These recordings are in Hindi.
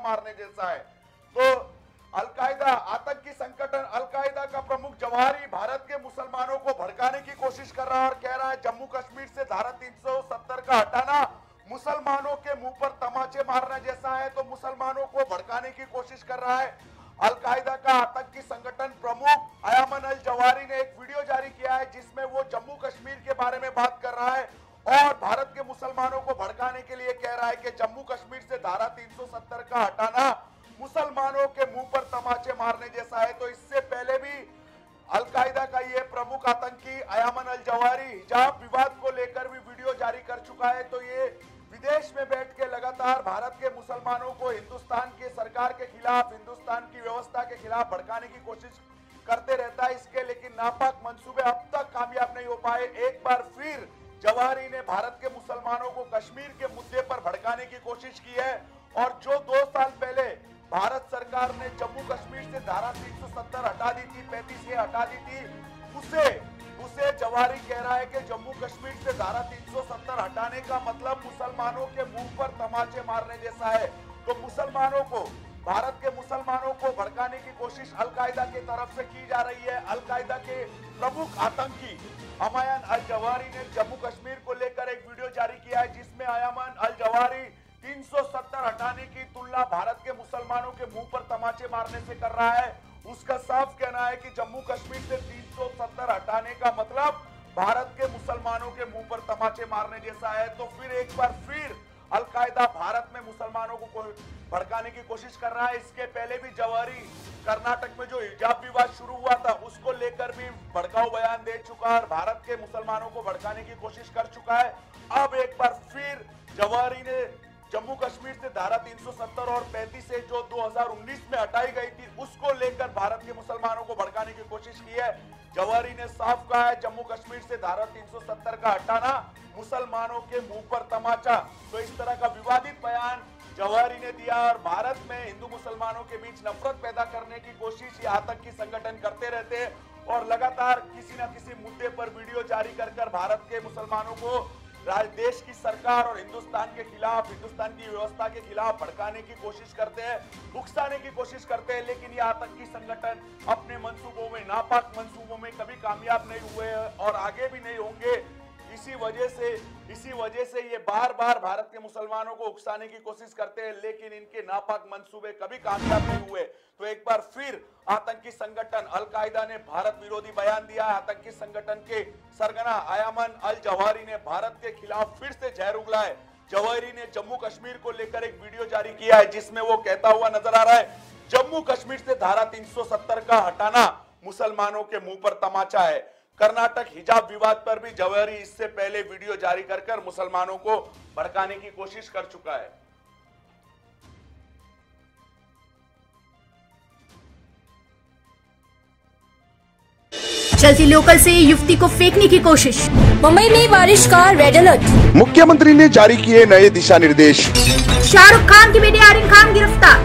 मारने जैसा है। तो अलकायदा आतंकी संगठन अलकायदा का प्रमुख जवाहिरी भारत के मुसलमानों को भड़काने की कोशिश कर रहा है और कह रहा है जम्मू कश्मीर से धारा 370 का हटाना मुसलमानों के मुंह पर तमाचे मारना जैसा है। तो मुसलमानों को भड़काने की कोशिश कर रहा है। अलकायदा का आतंकी संगठन प्रमुख अयमन अल जवाहिरी ने एक वीडियो जारी किया है जिसमें वो जम्मू कश्मीर के बारे में बात कर रहा है और भारत के मुसलमानों को भड़काने के लिए कह रहा है कि जम्मू कश्मीर से धारा 370 का हटाना मुसलमानों के मुंह पर तमाचे मारने जैसा है। तो इससे पहले भी अलकायदा का ये प्रमुख आतंकी अयमन अल जवाहिरी हिजाब विवाद को लेकर भी वीडियो जारी कर चुका है। तो ये विदेश में बैठ के लगातार भारत के मुसलमानों को हिंदुस्तान की सरकार के खिलाफ, हिंदुस्तान की व्यवस्था के खिलाफ भड़काने की कोशिश करते रहता है। इसके लेकिन नापाक मंसूबे अब तक कामयाब नहीं हो पाए। एक बार फिर जवाहिरी ने भारत के मुसलमानों को कश्मीर के मुद्दे पर भड़काने की कोशिश की है और जो 2 साल पहले भारत सरकार ने जम्मू कश्मीर से धारा 370 हटा दी थी, 35 से हटा दी थी, उसे जवाहिरी कह रहा है कि जम्मू कश्मीर से धारा 370 हटाने का मतलब मुसलमानों के मुंह पर तमाचे मारने जैसा है। तो मुसलमानों को, भारत के मुसलमानों को भड़काने की कोशिश अलकायदा की तरफ से की जा रही है। अलकायदा के प्रमुख आतंकी अयमन अल जवाहिरी ने जम्मू कश्मीर को लेकर एक वीडियो जारी किया है जिसमें अयमन अल जवाहिरी 370 हटाने की तुलना भारत के मुसलमानों के मुंह पर तमाचे मारने से कर रहा है। उसका साफ कहना है कि जम्मू कश्मीर से 370 हटाने का मतलब भारत के मुसलमानों के मुंह पर तमाचे मारने जैसा है। तो फिर एक बार फिर अलकायदा भारत में मुसलमानों को भड़काने की कोशिश कर रहा है। इसके पहले भी जवाहिरी कर्नाटक में जो हिजाब विवाद शुरू हुआ था उसको लेकर भी भड़काऊ बयान दे चुका है और भारत के मुसलमानों को भड़काने की कोशिश कर चुका है। अब एक बार फिर जवाहिरी ने जम्मू कश्मीर से धारा 370 और 35 से जो 2019 में हटाई गई थी उसको लेकर भारत के मुसलमानों को भड़काने की कोशिश की है। जवाहिरी ने साफ कहा है जम्मू कश्मीर से धारा 370 का हटाना मुसलमानों के मुंह पर तमाचा। तो इस तरह का विवादित बयान जवाहिरी ने दिया और भारत में हिंदू मुसलमानों के बीच नफरत पैदा करने की कोशिश ये आतंकी संगठन करते रहते हैं और लगातार किसी न किसी मुद्दे पर वीडियो जारी कर भारत के मुसलमानों को देश की सरकार और हिंदुस्तान के खिलाफ, हिंदुस्तान की व्यवस्था के खिलाफ भड़काने की कोशिश करते हैं, उकसाने की कोशिश करते हैं। लेकिन ये आतंकी संगठन अपने मंसूबों में, नापाक मंसूबों में कभी कामयाब नहीं हुए और आगे भी नहीं होंगे। इसी वजह से ये बार बार भारत के मुसलमानों को उकसाने की कोशिश करते हैं लेकिन इनके नापाक मंसूबे कभी कामयाब नहीं हुए। तो एक बार फिर आतंकी संगठन अलकायदा ने भारत विरोधी बयान दिया। आतंकी संगठन के सरगना अयमन अल जवाहिरी ने भारत के खिलाफ फिर से जहर उगला है। जवाहिरी ने जम्मू कश्मीर को लेकर एक वीडियो जारी किया है जिसमें वो कहता हुआ नजर आ रहा है जम्मू कश्मीर से धारा 370 का हटाना मुसलमानों के मुंह पर तमाचा है। कर्नाटक हिजाब विवाद पर भी जवाहिरी इससे पहले वीडियो जारी कर मुसलमानों को भड़काने की कोशिश कर चुका है। चलती लोकल से युवती को फेंकने की कोशिश, मुंबई में बारिश का रेड अलर्ट, मुख्यमंत्री ने जारी किए नए दिशा निर्देश, शाहरुख खान की बेटी आर्यन खान गिरफ्तार,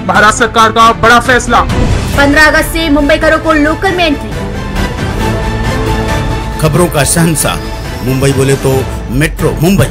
भारत सरकार का बड़ा फैसला, 15 अगस्त से मुंबई करो को लोकल में एंट्री, खबरों का शहंशाह मुंबई बोले तो मेट्रो मुंबई।